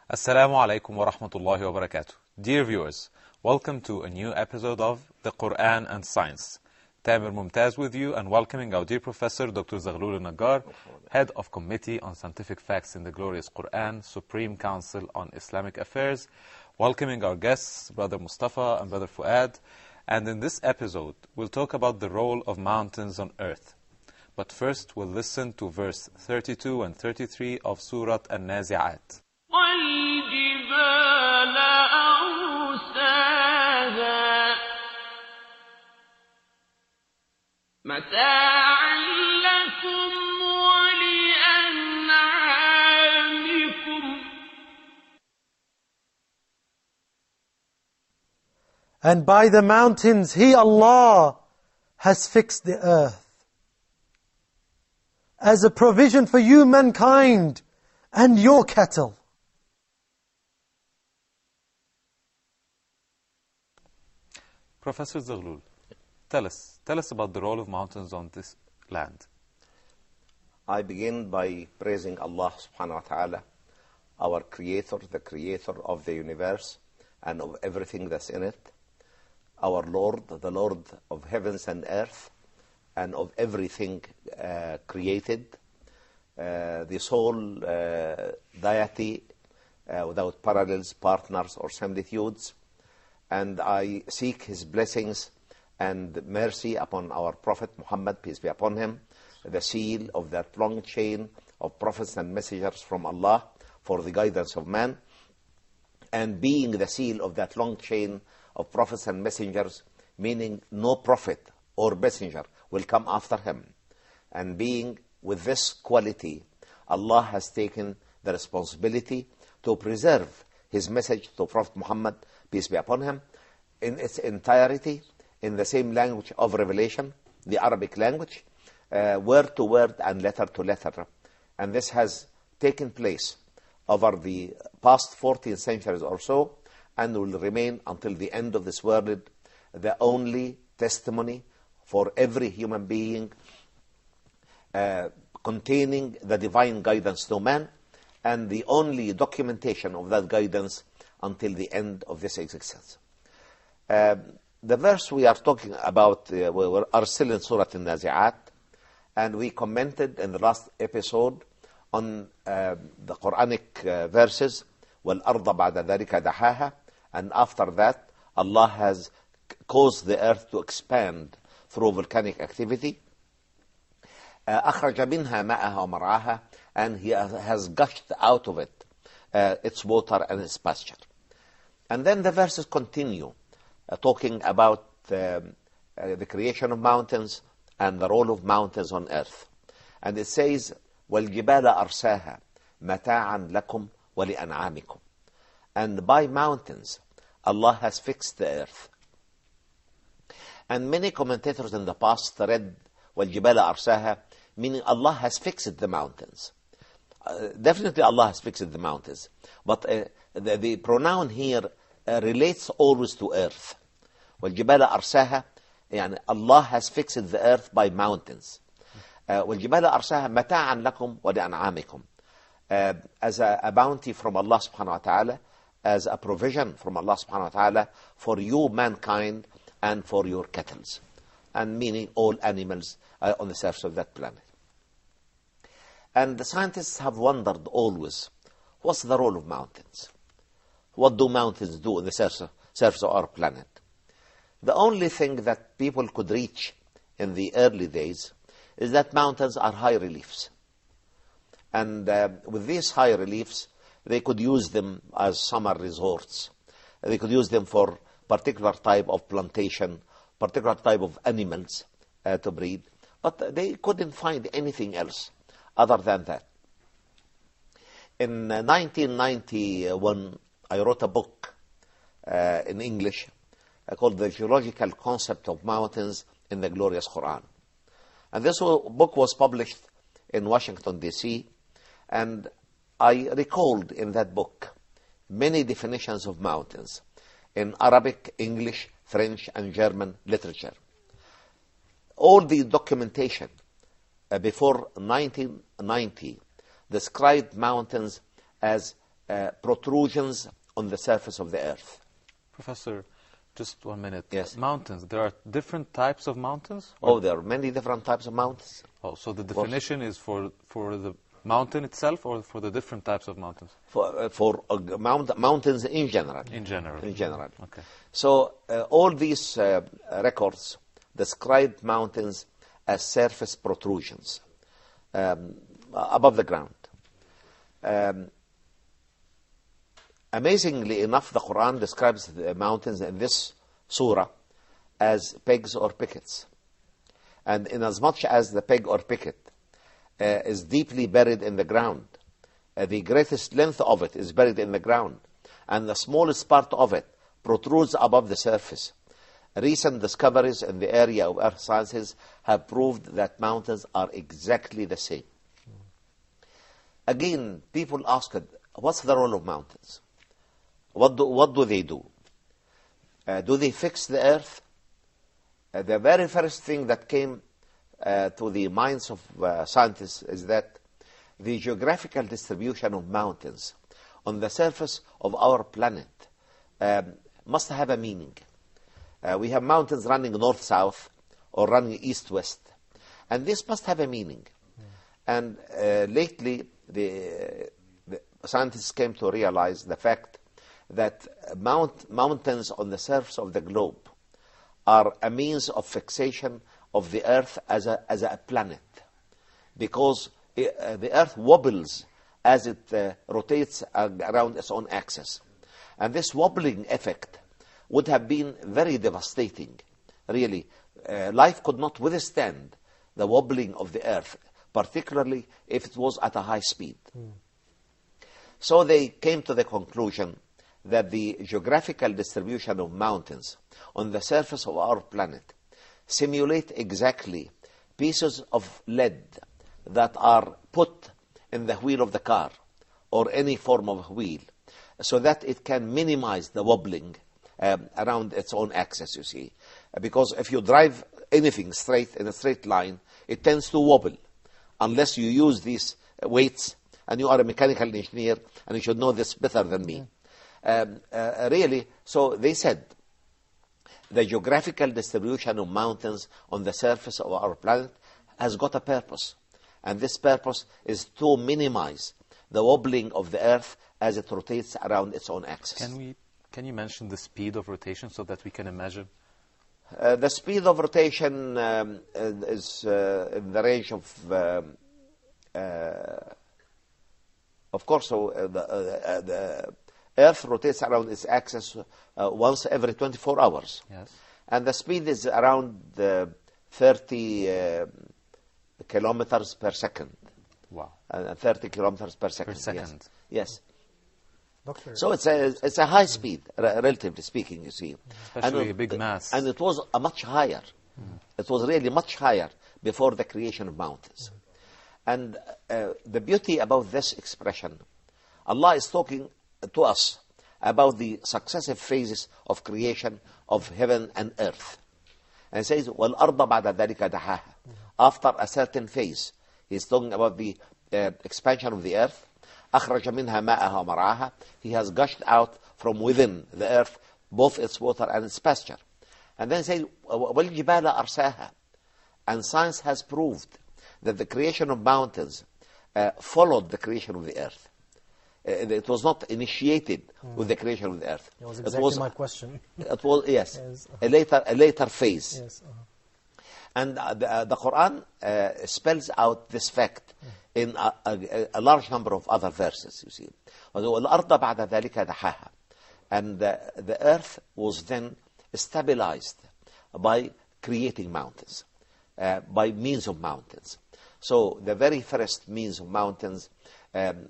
Assalamu alaikum wa rahmatullahi wa barakatuh. Dear viewers, welcome to a new episode of the Qur'an and Science. Tamer Mumtaz with you and welcoming our dear Professor Dr. Zaghloul Nagar, Head of Committee on Scientific Facts in the Glorious Qur'an, Supreme Council on Islamic Affairs, welcoming our guests, Brother Mustafa and Brother Fuad. And in this episode, we'll talk about the role of mountains on earth. But first, we'll listen to verse 32 and 33 of Surah Al-Nazi'at. والجبال أرساها متاعا لكم ولأنعامكم. And by the mountains, He, Allah, has fixed the earth as a provision for you, mankind, and your cattle. Professor Zaghloul, tell us about the role of mountains on this land. I begin by praising Allah subhanahu wa ta'ala, our creator, the creator of the universe and of everything that's in it, our Lord, the Lord of heavens and earth and of everything created, the sole deity without parallels, partners or similitudes. And I seek His blessings and mercy upon our Prophet Muhammad, peace be upon him, the seal of that long chain of prophets and messengers from Allah for the guidance of man. And being the seal of that long chain of prophets and messengers, meaning no prophet or messenger will come after him. And being with this quality, Allah has taken the responsibility to preserve His message to Prophet Muhammad, peace be upon him, in its entirety, in the same language of revelation, the Arabic language, word to word and letter to letter. And this has taken place over the past 14 centuries or so, and will remain until the end of this world, the only testimony for every human being containing the divine guidance to man, and the only documentation of that guidance until the end of this existence. The verse we are talking about, we are still in Surah Al-Nazi'at, and we commented in the last episode on the Quranic verses, وَالْأَرْضَ بَعْدَ ذَلِكَ دَحَاهَا, and after that, Allah has caused the earth to expand through volcanic activity. أَخْرَجَ مِنْهَا مَاءَهَا وَمَرْعَاهَا, and He has gushed out of it its water and its pasture. And then the verses continue talking about the creation of mountains and the role of mountains on earth. And it says, وَالْجِبَالَ أَرْسَاهَا مَتَاعًا لَكُمْ وَلِأَنْعَامِكُمْ. And by mountains, Allah has fixed the earth. And many commentators in the past read وَالْجِبَالَ أَرْسَاهَا, meaning Allah has fixed the mountains. Definitely Allah has fixed the mountains. But the pronoun here relates always to earth. وَالْجِبَالَ أَرْسَاهَا, يعني Allah has fixed the earth by mountains. وَالْجِبَالَ أَرْسَاهَا مَتَاعًا لَكُمْ وَلِأَنْعَامِكُمْ, as a bounty from Allah subhanahu wa ta'ala, as a provision from Allah subhanahu wa ta'ala for you, mankind, and for your cattle, and meaning all animals on the surface of that planet. And the scientists have wondered always, what's the role of mountains? What do mountains do on the surface of our planet? The only thing that people could reach in the early days is that mountains are high reliefs. And with these high reliefs, they could use them as summer resorts. They could use them for particular type of plantation, particular type of animals to breed. But they couldn't find anything else other than that. In 1991, I wrote a book in English called The Geological Concept of Mountains in the Glorious Qur'an. And this book was published in Washington, D.C., and I recalled in that book many definitions of mountains in Arabic, English, French, and German literature. All the documentation before 1990 described mountains as protrusions on the surface of the earth. Professor, just 1 minute. Yes. Mountains, there are different types of mountains? Oh, there are many different types of mountains. Oh, so the definition is for the mountain itself or for the different types of mountains? For mountains in general. In general. In general. Okay. So all these records describe mountains as surface protrusions above the ground. Amazingly enough, the Quran describes the mountains in this surah as pegs or pickets. And in as much as the peg or picket is deeply buried in the ground, the greatest length of it is buried in the ground, and the smallest part of it protrudes above the surface. Recent discoveries in the area of earth sciences have proved that mountains are exactly the same. Again, people asked, what's the role of mountains? What do they do? Do they fix the earth? The very first thing that came to the minds of scientists is that the geographical distribution of mountains on the surface of our planet must have a meaning. We have mountains running north-south or running east-west, and this must have a meaning. And lately, the scientists came to realize the fact that mountains on the surface of the globe are a means of fixation of the earth as a planet, because the earth wobbles as it rotates around its own axis. And this wobbling effect would have been very devastating. Really, life could not withstand the wobbling of the earth, particularly if it was at a high speed. So they came to the conclusion that the geographical distribution of mountains on the surface of our planet simulate exactly pieces of lead that are put in the wheel of the car or any form of wheel, so that it can minimize the wobbling around its own axis, you see. Because if you drive anything straight in a straight line, it tends to wobble unless you use these weights, and you are a mechanical engineer and you should know this better than me. Really, so they said the geographical distribution of mountains on the surface of our planet has got a purpose, and this purpose is to minimize the wobbling of the earth as it rotates around its own axis. Can you mention the speed of rotation so that we can imagine? The speed of rotation is in the range of course, so the Earth rotates around its axis once every 24 hours. Yes. And the speed is around 30 kilometers per second. Wow. 30 kilometers per second. Per second. Yes. Doctor. So it's a high speed, relatively speaking, you see. Especially a big mass. And it was a much higher. It was really much higher before the creation of mountains. And the beauty about this expression, Allah is talking to us about the successive phases of creation of heaven and earth. And it says, وَالْأَرْضَ بَعْدَ ذَلِكَ دَحَاهَا. After a certain phase, he's talking about the expansion of the earth. أَخْرَجَ مِنْهَا مَاءَهَا وَمَرْعَاهَا. He has gushed out from within the earth both its water and its pasture. And then say, وَالْجِبَالَ أَرْسَاهَا. And science has proved that the creation of mountains followed the creation of the earth. It was not initiated with the creation of the earth. That was exactly my question. It was, yes, Yes. a later phase. Yes. And the Quran spells out this fact in a large number of other verses, you see. وَالْأَرْضَ بَعْدَ ذَلِكَ دَحَاهَا. And the earth was then stabilized by creating mountains, by means of mountains. So the very first means of mountains,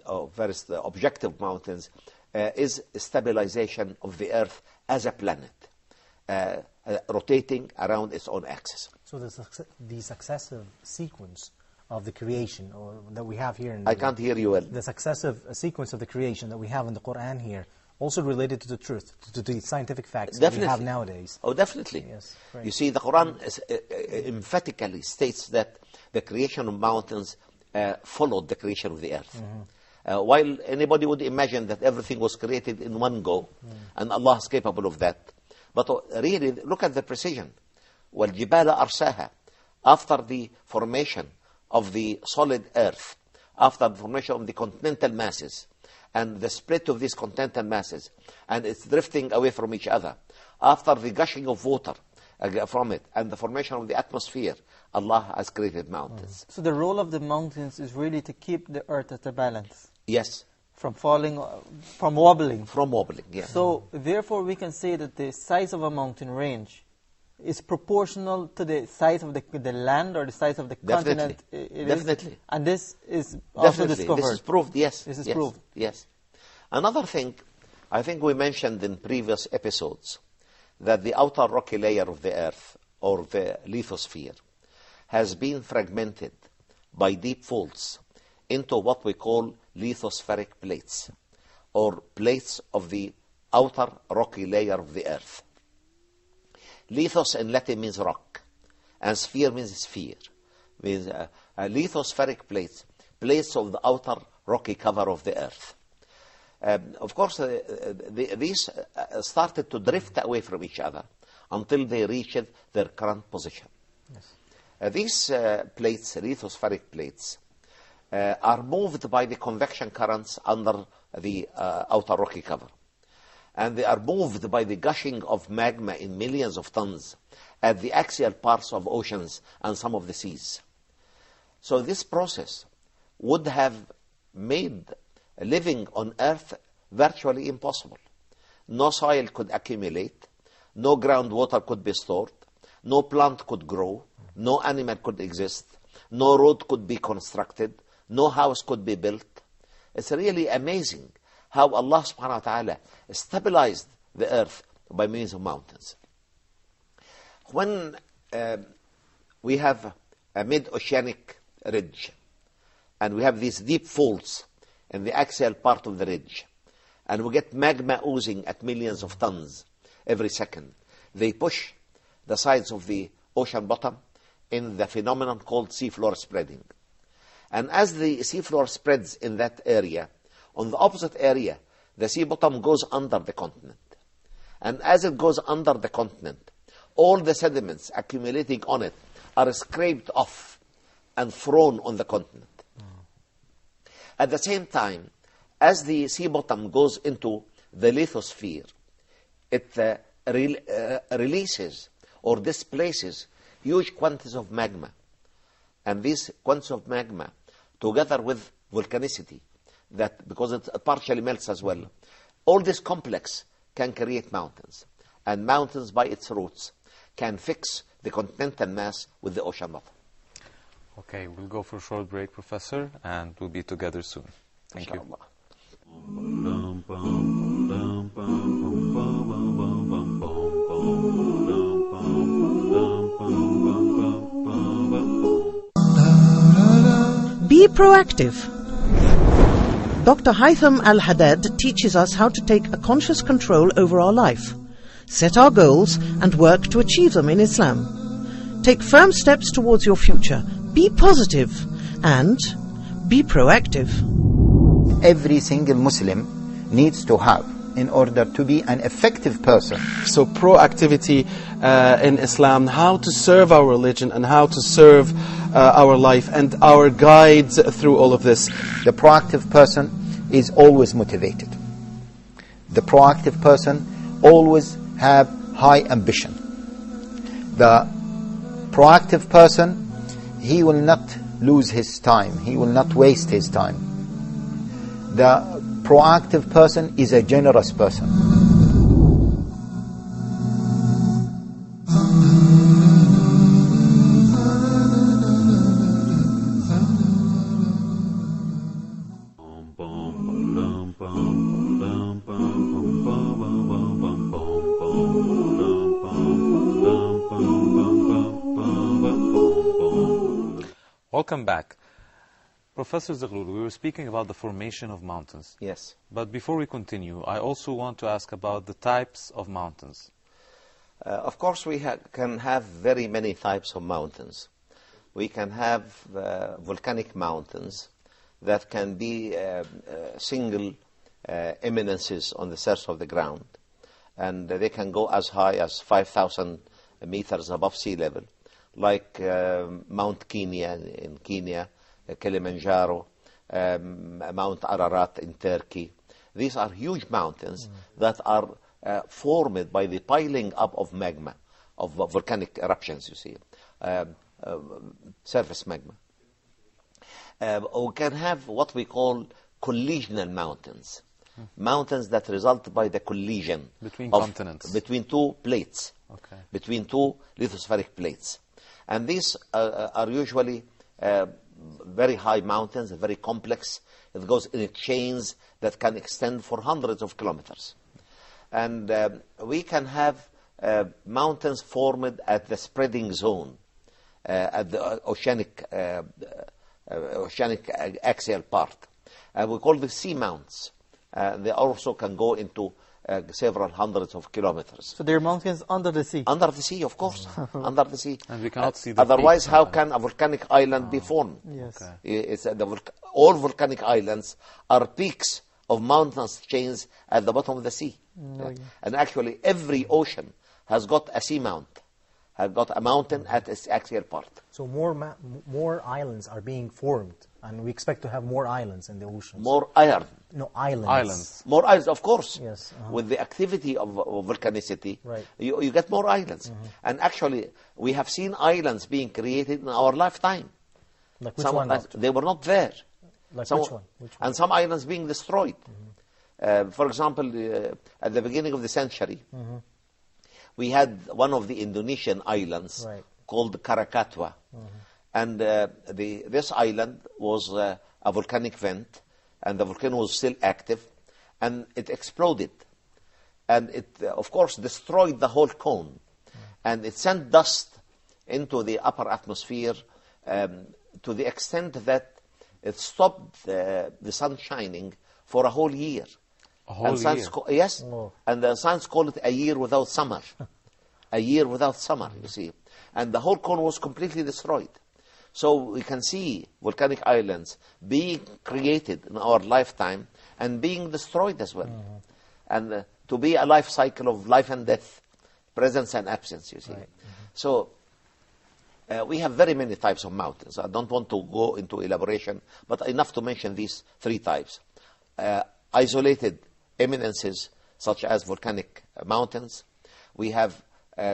or first objective mountains, is stabilization of the earth as a planet, rotating around its own axis. So the successive sequence of the creation that we have here in I can't hear you well. The successive sequence of the creation that we have in the Qur'an here, also related to the truth, to the scientific facts that we have nowadays. Oh, definitely. Yes, right. You see, the Quran emphatically states that the creation of mountains followed the creation of the earth. While anybody would imagine that everything was created in one go, and Allah is capable of that. But really, look at the precision. وَالْجِبَالَ أَرْسَاهَا. After the formation of the solid earth, after the formation of the continental masses, and the split of these continental masses, and it's drifting away from each other, after the gushing of water from it, and the formation of the atmosphere, Allah has created mountains. So the role of the mountains is really to keep the earth at a balance. Yes. From falling, from wobbling. From wobbling, yes. So therefore we can say that the size of a mountain range is proportional to the size of the land or the size of the continent. Definitely. And this is also discovered. This is proved, yes. This is proved. Yes. Another thing, I think we mentioned in previous episodes, that the outer rocky layer of the earth, or the lithosphere, has been fragmented by deep faults into what we call lithospheric plates, or plates of the outer rocky layer of the earth. Lithos in Latin means rock, and sphere means sphere. Means lithospheric plates, plates of the outer rocky cover of the earth. Of course, these started to drift away from each other until they reached their current position. Yes. These plates, lithospheric plates, are moved by the convection currents under the outer rocky cover. And they are moved by the gushing of magma in millions of tons at the axial parts of oceans and some of the seas. So this process would have made living on Earth virtually impossible. No soil could accumulate, no groundwater could be stored, no plant could grow, no animal could exist, no road could be constructed, no house could be built. It's really amazing how Allah subhanahu wa ta'ala stabilized the earth by means of mountains. When we have a mid-oceanic ridge, and we have these deep faults in the axial part of the ridge, and we get magma oozing at millions of tons every second, they push the sides of the ocean bottom in the phenomenon called seafloor spreading. And as the seafloor spreads in that area, on the opposite area, the sea bottom goes under the continent. And as it goes under the continent, all the sediments accumulating on it are scraped off and thrown on the continent. At the same time, as the sea bottom goes into the lithosphere, it releases or displaces huge quantities of magma. And these quantities of magma, together with volcanicity, that because it partially melts as well, all this complex can create mountains. And mountains by its roots can fix the continental mass with the ocean bottom. Okay, we'll go for a short break, Professor, and we'll be together soon. Thank you. Be proactive. Dr. Haitham Al-Haddad teaches us how to take a conscious control over our life, set our goals, and work to achieve them in Islam. Take firm steps towards your future. Be positive and be proactive. Every single Muslim needs to have in order to be an effective person. So proactivity in Islam, how to serve our religion and how to serve our life and our guides through all of this. The proactive person is always motivated. The proactive person always have high ambition. The proactive person, he will not lose his time. He will not waste his time. The proactive person is a generous person. Welcome back. Professor Zaghloul, we were speaking about the formation of mountains. Yes. But before we continue, I also want to ask about the types of mountains. Of course, we can have very many types of mountains. We can have volcanic mountains that can be single eminences on the surface of the ground. And they can go as high as 5,000 meters above sea level, like Mount Kenya in Kenya, Kilimanjaro, Mount Ararat in Turkey. These are huge mountains that are formed by the piling up of magma, of volcanic eruptions, you see, surface magma. We can have what we call collisional mountains, mountains that result by the collision Between of continents. between two plates, Okay. between two lithospheric plates. And these are usually very high mountains, very complex. It goes in chains that can extend for hundreds of kilometers. And we can have mountains formed at the spreading zone, at the oceanic axial part. We call the sea mounts. They also can go into several hundreds of kilometers. So there are mountains under the sea. Under the sea, of course. Under the sea. And we cannot see the Otherwise, peaks how sometimes. can a volcanic island be formed? Yes. Okay. It's, all volcanic islands are peaks of mountains chains at the bottom of the sea. And actually, every ocean has got a sea mount, has got a mountain at its axial part. So more islands are being formed, and we expect to have more islands in the oceans. More iron. No, islands. Islands. More islands, of course. Yes, With the activity of volcanicity, Right. you get more islands. And actually, we have seen islands being created in our lifetime. Like which one? Doctor? They were not there. Like Some- which one? Which one? And some islands being destroyed. For example, at the beginning of the century, we had one of the Indonesian islands Right. called Krakatau. And this island was a volcanic vent, and the volcano was still active, and it exploded. And it, of course, destroyed the whole cone. And it sent dust into the upper atmosphere to the extent that it stopped the sun shining for a whole year. A whole And science year? yes. Oh. And the science call it a year without summer. A year without summer, you see. And the whole cone was completely destroyed. So we can see volcanic islands being created in our lifetime and being destroyed as well. And to be a life cycle of life and death, presence and absence, you see. So we have very many types of mountains. I don't want to go into elaboration, but enough to mention these three types. Isolated eminences, such as volcanic mountains. We have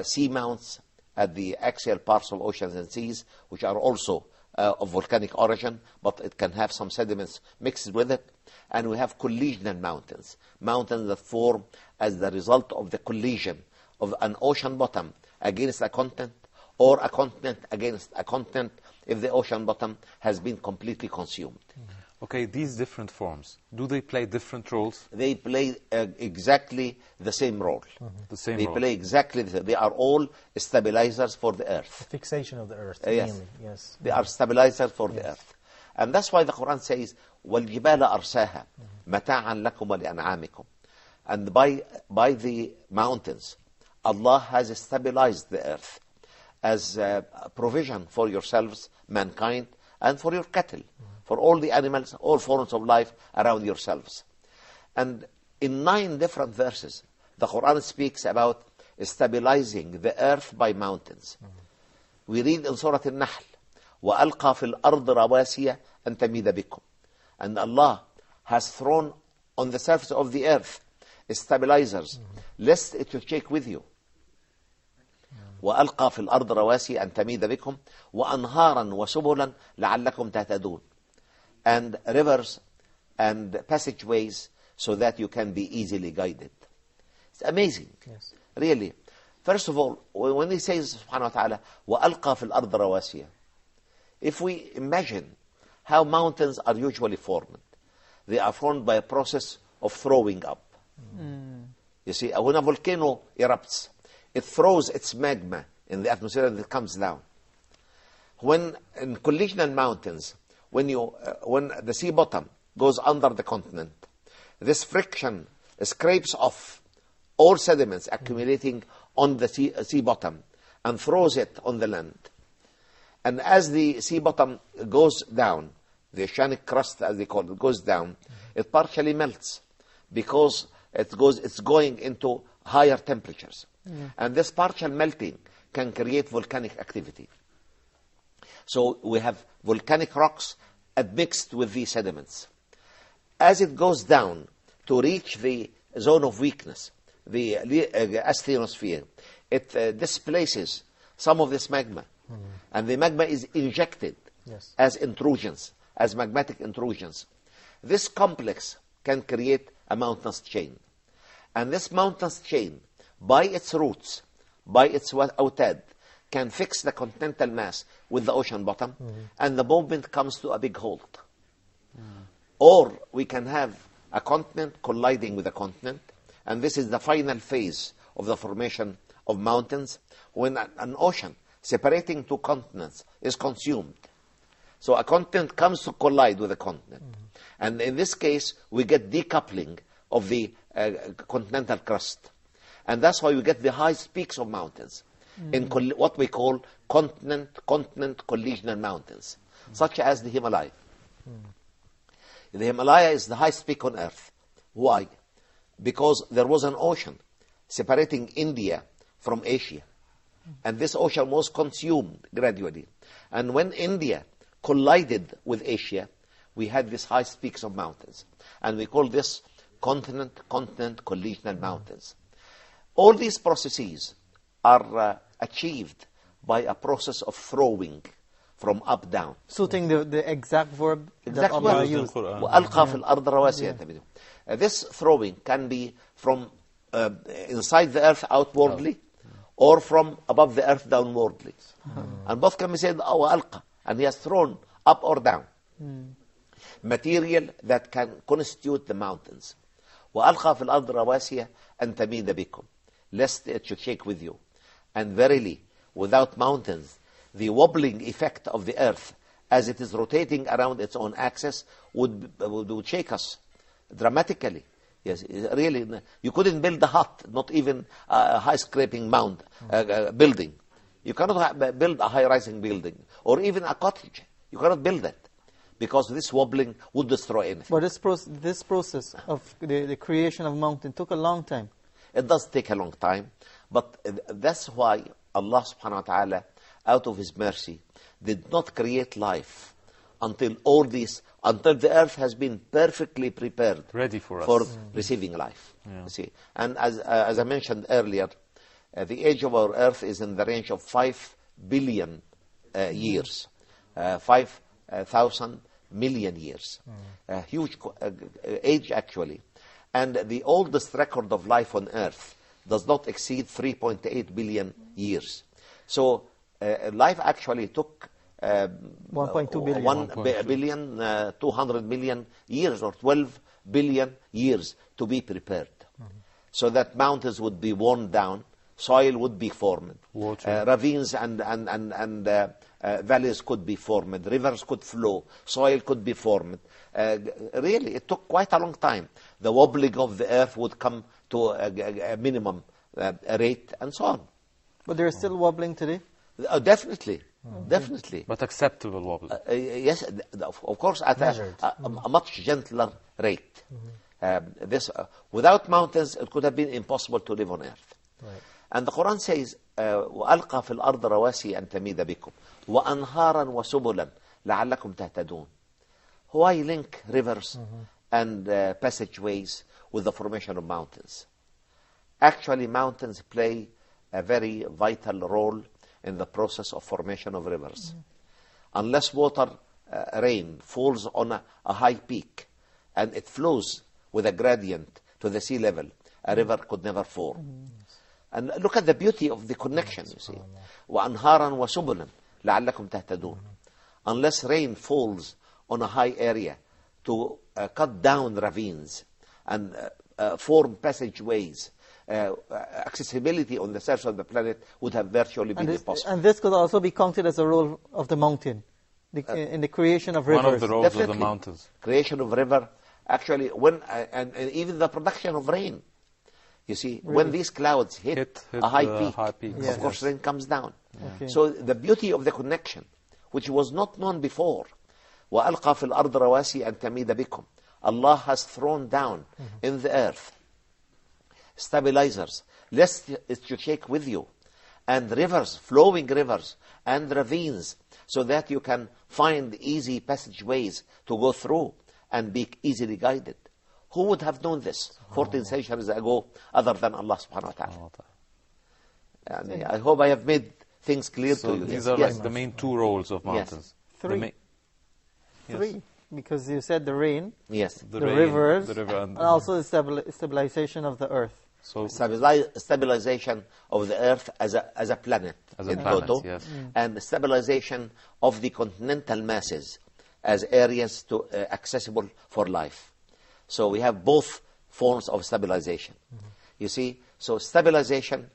sea mounts at the axial parts of oceans and seas, which are also of volcanic origin, but it can have some sediments mixed with it. And we have collisional mountains, mountains that form as the result of the collision of an ocean bottom against a continent, or a continent against a continent if the ocean bottom has been completely consumed. Okay, these different forms, do they play different roles? They play exactly the same role. The same They role. play exactly the same. They are all stabilizers for the earth. Fixation of the earth, Yes. mainly. Yes. They are stabilizers for the earth. And that's why the Quran says, وَالْجِبَالَ أَرْسَاهَا مَتَاعًا لَكُمْ وَلِأَنْعَامِكُمْ. And by the mountains, Allah has stabilized the earth as a provision for yourselves, mankind, and for your cattle, for all the animals, all forms of life around yourselves. And in 9 different verses, the Quran speaks about stabilizing the earth by mountains. We read in Surah Al-Nahl, وَأَلْقَى فِي الْأَرْضِ رَوَاسِيَ أَن تَمِيدَ بِكُمْ. And Allah has thrown on the surface of the earth stabilizers, lest it will shake with you. وألقى في الأرض رواسي أن تميد بكم وأنهارا وسبلا لعلكم تهتدون. And rivers and passageways so that you can be easily guided. It's amazing. Yes. Really. First of all, when he says subhanahu wa ta'ala, وَأَلْقَى فِي الْأَرْضِ رَوَاسِيَ, if we imagine how mountains are usually formed, they are formed by a process of throwing up. You see, when a volcano erupts, it throws its magma in the atmosphere and it comes down. When in collisional mountains, when the sea bottom goes under the continent, this friction scrapes off all sediments accumulating on the sea bottom and throws it on the land. And as the sea bottom goes down, the oceanic crust, as they call it, goes down, it partially melts because it's going into higher temperatures. And this partial melting can create volcanic activity. So we have volcanic rocks admixed with these sediments. As it goes down to reach the zone of weakness, the asthenosphere, it displaces some of this magma. And the magma is injected as intrusions, as magmatic intrusions. This complex can create a mountainous chain. And this mountainous chain, by its roots, by its outad, can fix the continental mass with the ocean bottom, and the movement comes to a big halt. Or we can have a continent colliding with a continent, and this is the final phase of the formation of mountains, when an ocean separating two continents is consumed. So a continent comes to collide with a continent. And in this case, we get decoupling of the continental crust. And that's why we get the highest peaks of mountains in what we call continent collisional mountains, such as the Himalaya. The Himalaya is the highest peak on earth. Why? Because there was an ocean separating India from Asia. And this ocean was consumed gradually. And when India collided with Asia, we had these high peaks of mountains. And we call this continent collisional mountains. All these processes are achieved by a process of throwing from up down. Suiting the exact verb that Exact Allah word. used. وَأَلْقَى فِي الْأَرْضِ رَوَاسِيَ تَمِيدُ. This throwing can be from inside the earth outwardly, or from above the earth downwardly. And both can be said, وَأَلْقَى, and he has thrown up or down. Material that can constitute the mountains. وَأَلْقَى فِي الْأَرْضِ رَوَاسِيَ أَن تَمِيدَ بِكُمْ, lest it should shake with you. And verily, without mountains, the wobbling effect of the earth as it is rotating around its own axis would shake us dramatically. Yes, really, you couldn't build a hut, not even a high-scraping mound building. You cannot build a high-rising building, or even a cottage. You cannot build it, because this wobbling would destroy anything. But this process of the creation of mountain took a long time. It does take a long time, but that's why Allah subhanahu wa ta'ala, out of His mercy, did not create life until the earth has been perfectly prepared, ready for receiving life. You see, and as I mentioned earlier, the age of our earth is in the range of 5 billion years, 5,000 million years, a huge age actually. And the oldest record of life on earth does not exceed 3.8 billion years. So life actually took 1.2 billion. 1 billion, 200 million years, or 12 billion years to be prepared. So that mountains would be worn down, soil would be formed, ravines and valleys could be formed, rivers could flow, soil could be formed. Really, it took quite a long time. The wobbling of the earth would come to a minimum rate, and so on. But they're still wobbling today? Definitely. Definitely. But acceptable wobbling. Yes, of course, at a much gentler rate. Without mountains, it could have been impossible to live on earth. Right. And the Quran says, وَأَلْقَى فِي الْأَرْضِ رَوَاسِيَ أَن تَمِيدَ بِكُمْ وَأَنْهَارًا وَسُبُلًا لَعَلَّكُمْ تَهْتَدُونَ. Why link rivers and passageways with the formation of mountains? Actually, mountains play a very vital role in the process of formation of rivers. Unless water, rain, falls on a high peak and it flows with a gradient to the sea level, a river could never form. And look at the beauty of the connection, you see. وَأَنْهَارًا وَسُبُلًا لَعَلَّكُمْ تَهْتَدُونَ. Unless rain falls on a high area to cut down ravines and form passageways, accessibility on the surface of the planet would have virtually been impossible. And this could also be counted as a role of the mountain in the creation of rivers. One of the roles Definitely. of the mountains. Creation of river, actually, when and even the production of rain. You see, when these clouds hit a high peak, Yes. of course, rain comes down. Okay. So the beauty of the connection, which was not known before, وَأَلْقَى فِي الْأَرْضِ رَوَاسِي أَن تَمِيدَ بِكُمْ. Allah has thrown down in the earth stabilizers, lest it should shake with you, and rivers, flowing rivers, and ravines, so that you can find easy passageways to go through and be easily guided. Who would have known this 14 centuries ago other than Allah subhanahu wa ta'ala? And I hope I have made things clear So to you. these are Yes. like the main two roles of mountains. Three. Yes. Three, because you said the rain, Yes. the rain, rivers, the river, and also the stabilization of the earth. So Stabilization of the earth as a planet As a in planet, total, yes. and stabilization of the continental masses as areas to accessible for life. So we have both forms of stabilization. You see, so stabilization,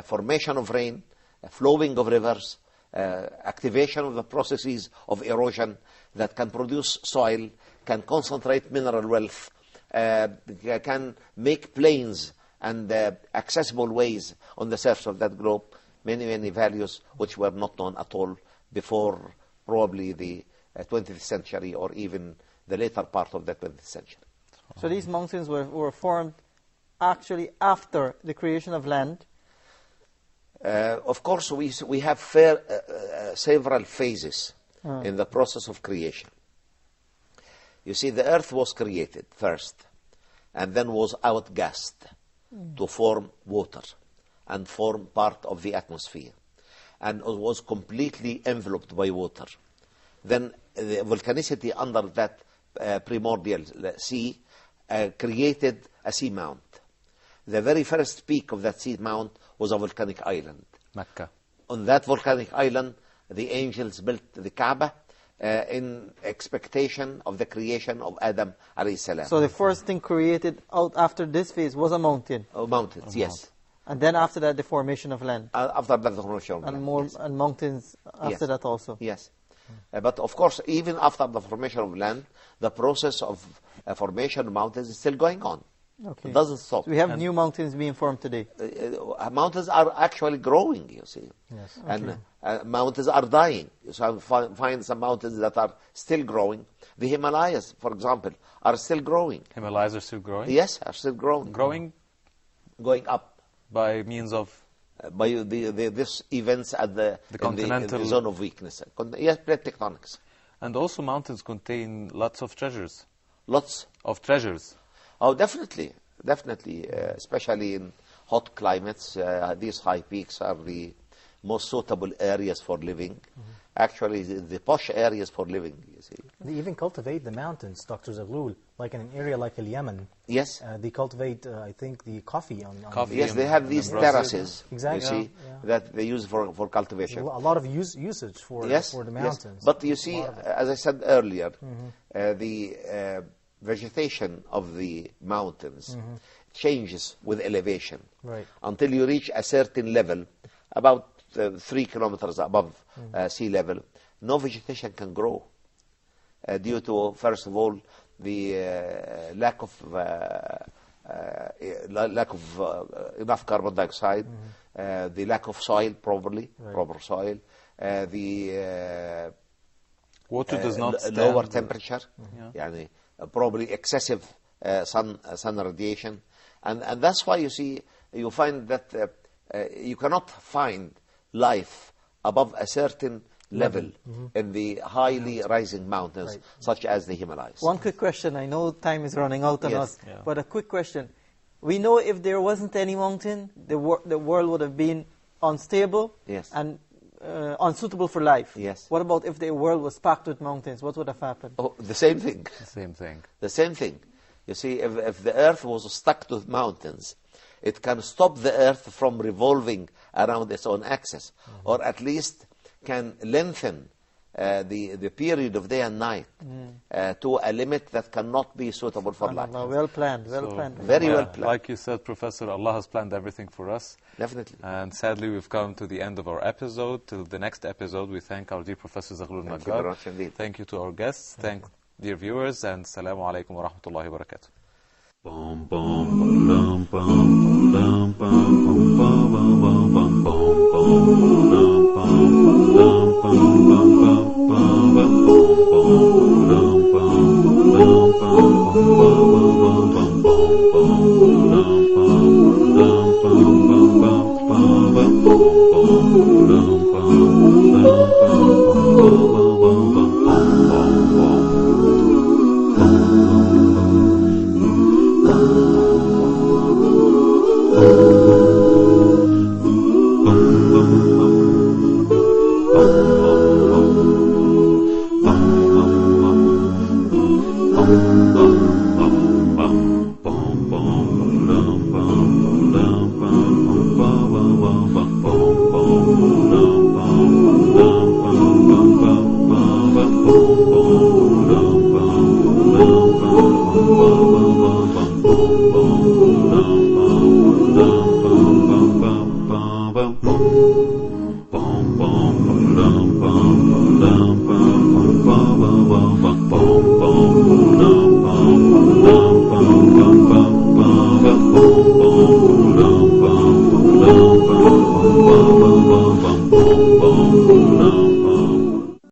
formation of rain, flowing of rivers, activation of the processes of erosion that can produce soil, can concentrate mineral wealth, can make plains and accessible ways on the surface of that globe, many, many values which were not known at all before probably the 20th century or even the later part of the 20th century. So these mountains were formed actually after the creation of land. Of course, we have several phases in the process of creation. You see, the earth was created first, and then was outgassed to form water and form part of the atmosphere, and it was completely enveloped by water. Then the volcanicity under that primordial sea created a sea mount. The very first peak of that sea mount was a volcanic island. Mecca. On that volcanic island, the angels built the Kaaba in expectation of the creation of Adam alayhi salam. So the first thing created out after this phase was a mountain. Mountains, yes. And then after that, the formation of land. After that, the formation of And land, more yes. and mountains after Yes. that also. Yes. But of course, even after the formation of land, the process of formation of mountains is still going on. Okay. It doesn't stop. So we have new mountains being formed today. Mountains are actually growing, you see. Yes. And mountains are dying. So I find some mountains that are still growing. The Himalayas, for example, are still growing. Himalayas are still growing? Yes, are still growing. Growing Going up. by means of By this events at the continental- in the zone of weakness. Yes, plate tectonics. And also mountains contain lots of treasures. Lots. Of treasures. Oh, definitely. Definitely. Especially in hot climates, these high peaks are the most suitable areas for living. Actually, the posh areas for living, you see. They even cultivate the mountains, Dr. Zaghloul, like in an area like Yemen. Yes. They cultivate, I think, the coffee on Coffee. Yes, they have these terraces, Exactly. you see, that they use for cultivation. a lot of usage for the mountains. Yes. But you see, as I said earlier, the vegetation of the mountains changes with elevation. Right. Until you reach a certain level, about 3 kilometers above sea level, no vegetation can grow due to, first of all, the lack of enough carbon dioxide, the lack of soil, probably, proper soil, the Water does not stand. lower temperature, يعني, probably excessive sun radiation, and that's why you see, you find that you cannot find life above a certain level in the highly rising mountains, such as the Himalayas. One quick question. I know time is running out on Yes. us, but a quick question. We know if there wasn't any mountain, the world would have been unstable Yes. and unsuitable for life. Yes. What about if the world was packed with mountains? What would have happened? Oh, the same thing. Same thing. The same thing. You see, if the earth was stuck to mountains, it can stop the earth from revolving around its own axis, or at least can lengthen the period of day and night to a limit that cannot be suitable for life. Well planned, well planned. Very well planned. Like you said, Professor, Allah has planned everything for us. Definitely. And sadly, we've come to the end of our episode. Till the next episode, we thank our dear Professor Zaghloul Thank you very Nagar. much indeed. Thank you to our guests. Thank dear viewers, and Assalamu alaikum wa rahmatullahi wa barakatuh. Bum bum bum bum bum bum bum bum bum bum.